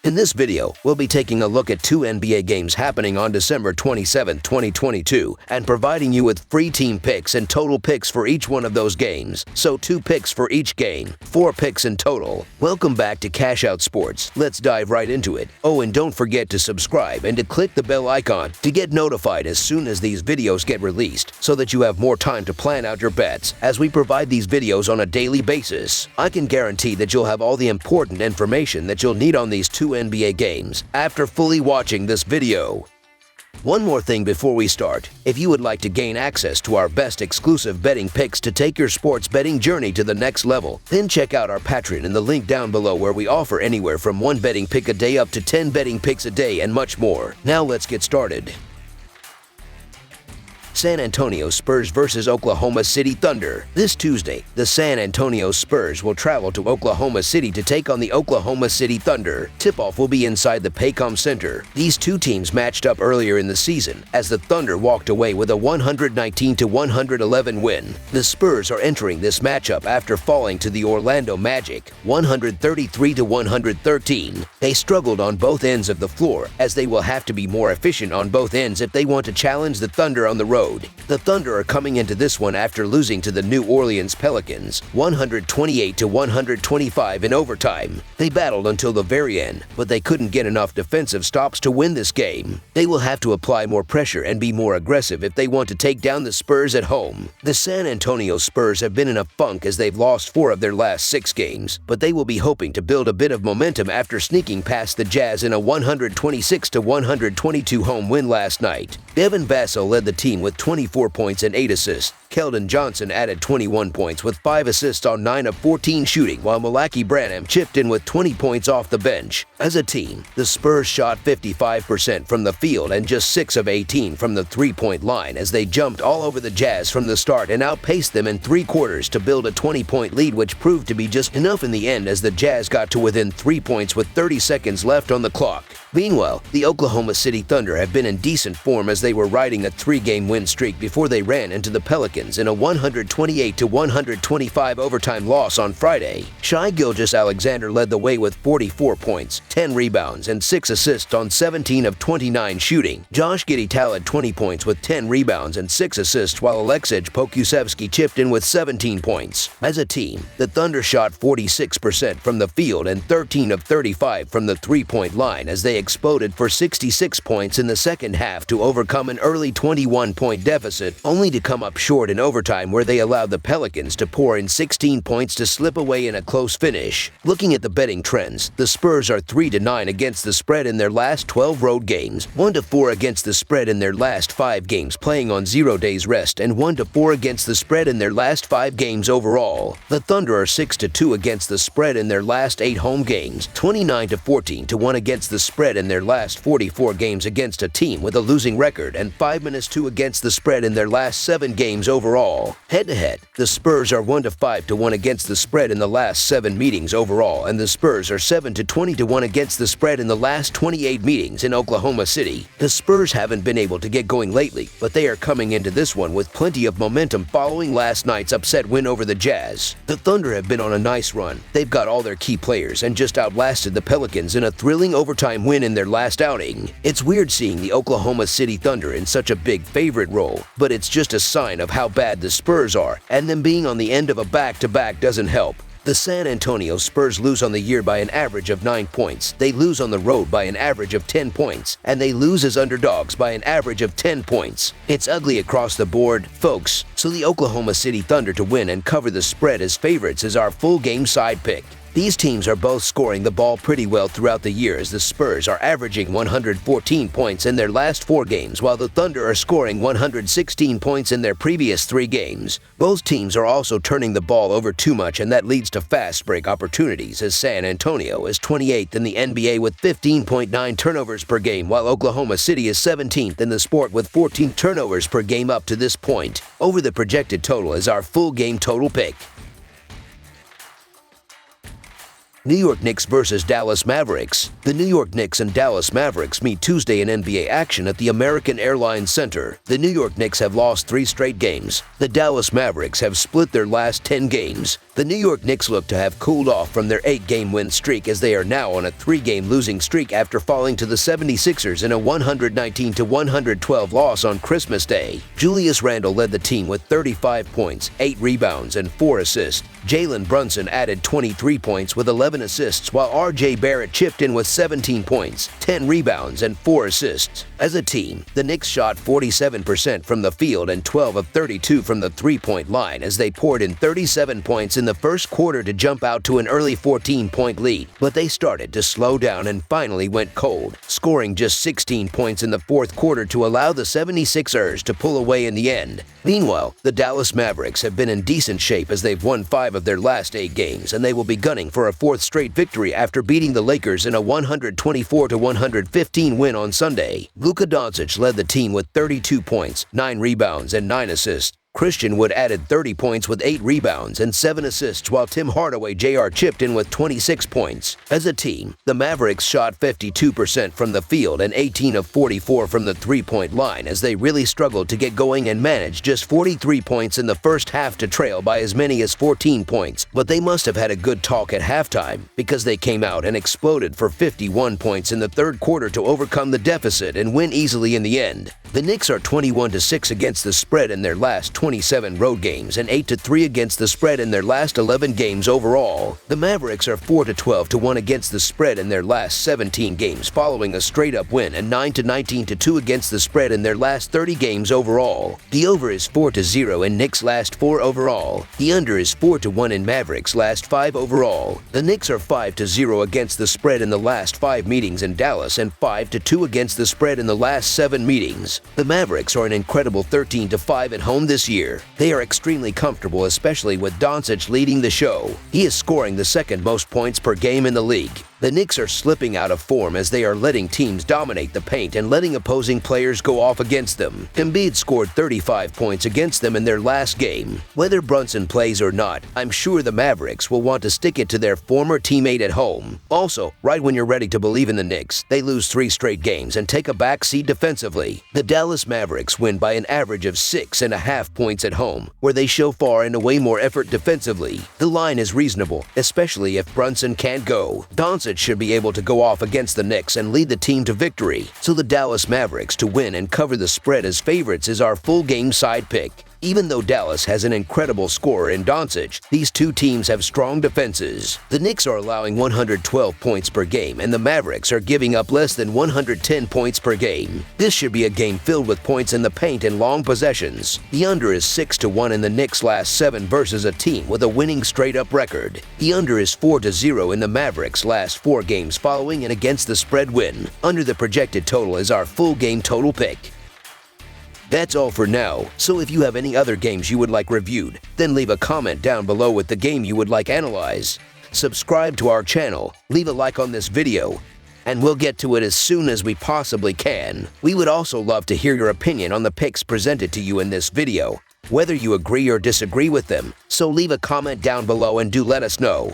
In this video, we'll be taking a look at 2 NBA games happening on December 27, 2022, and providing you with free team picks and total picks for each one of those games. So 2 picks for each game, 4 picks in total. Welcome back to Cash Out Sports. Let's dive right into it. Oh, and don't forget to subscribe and to click the bell icon to get notified as soon as these videos get released, so that you have more time to plan out your bets as we provide these videos on a daily basis. I can guarantee that you'll have all the important information that you'll need on these 2 NBA games after fully watching this video. One more thing before we start. If you would like to gain access to our best exclusive betting picks to take your sports betting journey to the next level, then check out our Patreon in the link down below, where we offer anywhere from 1 betting pick a day up to 10 betting picks a day and much more. Now let's get started. San Antonio Spurs vs. Oklahoma City Thunder. This Tuesday, the San Antonio Spurs will travel to Oklahoma City to take on the Oklahoma City Thunder. Tip-off will be inside the Paycom Center. These two teams matched up earlier in the season, as the Thunder walked away with a 119-111 win. The Spurs are entering this matchup after falling to the Orlando Magic, 133-113. They struggled on both ends of the floor, as they will have to be more efficient on both ends if they want to challenge the Thunder on the road. The Thunder are coming into this one after losing to the New Orleans Pelicans, 128-125 in overtime. They battled until the very end, but they couldn't get enough defensive stops to win this game. They will have to apply more pressure and be more aggressive if they want to take down the Spurs at home. The San Antonio Spurs have been in a funk as they've lost 4 of their last 6 games, but they will be hoping to build a bit of momentum after sneaking past the Jazz in a 126-122 home win last night. Devin Vassell led the team with 24 points and 8 assists. Keldon Johnson added 21 points with 5 assists on 9 of 14 shooting, while Malaki Branham chipped in with 20 points off the bench. As a team, the Spurs shot 55% from the field and just 6 of 18 from the three-point line, as they jumped all over the Jazz from the start and outpaced them in 3 quarters to build a 20-point lead, which proved to be just enough in the end as the Jazz got to within 3 points with 30 seconds left on the clock. Meanwhile, the Oklahoma City Thunder have been in decent form as they were riding a 3-game win streak before they ran into the Pelicans in a 128-125 overtime loss on Friday. Shai Gilgeous-Alexander led the way with 44 points, 10 rebounds, and 6 assists on 17 of 29 shooting. Josh Giddey tallied 20 points with 10 rebounds and 6 assists, while Aleksej Pokusevski chipped in with 17 points. As a team, the Thunder shot 46% from the field and 13 of 35 from the three-point line, as they exploded for 66 points in the second half to overcome an early 21-point deficit, only to come up short in overtime, where they allowed the Pelicans to pour in 16 points to slip away in a close finish. Looking at the betting trends, the Spurs are 3-9 against the spread in their last 12 road games, 1-4 against the spread in their last 5 games playing on 0 days rest, and 1-4 against the spread in their last 5 games overall. The Thunder are 6-2 against the spread in their last 8 home games, 29-14-1 against the spread in their last 44 games against a team with a losing record, and 5-2 against the spread in their last 7 games overall. Head-to-head, the Spurs are 1-5-1 against the spread in the last 7 meetings overall, and the Spurs are 7-20-1 against the spread in the last 28 meetings in Oklahoma City. The Spurs haven't been able to get going lately, but they are coming into this one with plenty of momentum following last night's upset win over the Jazz. The Thunder have been on a nice run. They've got all their key players and just outlasted the Pelicans in a thrilling overtime win in their last outing. It's weird seeing the Oklahoma City Thunder in such a big favorite role, but it's just a sign of how bad the Spurs are, and them being on the end of a back-to-back doesn't help. The San Antonio Spurs lose on the year by an average of 9 points, they lose on the road by an average of 10 points, and they lose as underdogs by an average of 10 points. It's ugly across the board, folks, so the Oklahoma City Thunder to win and cover the spread as favorites is our full game side pick. These teams are both scoring the ball pretty well throughout the year, as the Spurs are averaging 114 points in their last 4 games, while the Thunder are scoring 116 points in their previous 3 games. Both teams are also turning the ball over too much, and that leads to fast break opportunities, as San Antonio is 28th in the NBA with 15.9 turnovers per game, while Oklahoma City is 17th in the sport with 14 turnovers per game up to this point. Over the projected total is our full game total pick. New York Knicks vs. Dallas Mavericks. The New York Knicks and Dallas Mavericks meet Tuesday in NBA action at the American Airlines Center. The New York Knicks have lost 3 straight games. The Dallas Mavericks have split their last 10 games. The New York Knicks look to have cooled off from their 8-game win streak as they are now on a 3-game losing streak after falling to the 76ers in a 119-112 loss on Christmas Day. Julius Randle led the team with 35 points, 8 rebounds, and 4 assists. Jalen Brunson added 23 points with 11 assists, while R.J. Barrett chipped in with 17 points, 10 rebounds, and 4 assists. As a team, the Knicks shot 47% from the field and 12 of 32 from the three-point line as they poured in 37 points in the first quarter to jump out to an early 14-point lead. But they started to slow down and finally went cold, scoring just 16 points in the fourth quarter to allow the 76ers to pull away in the end. Meanwhile, the Dallas Mavericks have been in decent shape as they've won 5 of their last 8 games, and they will be gunning for a 4th straight victory after beating the Lakers in a 124-115 win on Sunday. Luka Doncic led the team with 32 points, 9 rebounds, and 9 assists. Christian Wood added 30 points with 8 rebounds and 7 assists, while Tim Hardaway Jr. chipped in with 26 points. As a team, the Mavericks shot 52% from the field and 18 of 44 from the three-point line as they really struggled to get going and managed just 43 points in the first half to trail by as many as 14 points. But they must have had a good talk at halftime because they came out and exploded for 51 points in the third quarter to overcome the deficit and win easily in the end. The Knicks are 21-6 against the spread in their last 27 road games and 8-3 against the spread in their last 11 games overall. The Mavericks are 4-12-1 against the spread in their last 17 games following a straight-up win and 9-19-2 against the spread in their last 30 games overall. The over is 4-0 in Knicks' last 4 overall. The under is 4-1 in Mavericks' last 5 overall. The Knicks are 5-0 against the spread in the last 5 meetings in Dallas and 5-2 against the spread in the last 7 meetings. The Mavericks are an incredible 13-5 at home this year. They are extremely comfortable, especially with Doncic leading the show. He is scoring the 2nd most points per game in the league. The Knicks are slipping out of form as they are letting teams dominate the paint and letting opposing players go off against them. Embiid scored 35 points against them in their last game. Whether Brunson plays or not, I'm sure the Mavericks will want to stick it to their former teammate at home. Also, right when you're ready to believe in the Knicks, they lose 3 straight games and take a backseat defensively. The Dallas Mavericks win by an average of 6.5 points at home, where they show far and away more effort defensively. The line is reasonable, especially if Brunson can't go. Doncic should be able to go off against the Knicks and lead the team to victory, so the Dallas Mavericks to win and cover the spread as favorites is our full game side pick. Even though Dallas has an incredible scorer in Doncic, these two teams have strong defenses. The Knicks are allowing 112 points per game, and the Mavericks are giving up less than 110 points per game. This should be a game filled with points in the paint and long possessions. The under is 6-1 in the Knicks' last 7 versus a team with a winning straight-up record. The under is 4-0 in the Mavericks' last 4 games following an against the spread win. Under the projected total is our full game total pick. That's all for now, so if you have any other games you would like reviewed, then leave a comment down below with the game you would like analyzed. Subscribe to our channel, leave a like on this video, and we'll get to it as soon as we possibly can. We would also love to hear your opinion on the picks presented to you in this video, whether you agree or disagree with them, so leave a comment down below and do let us know.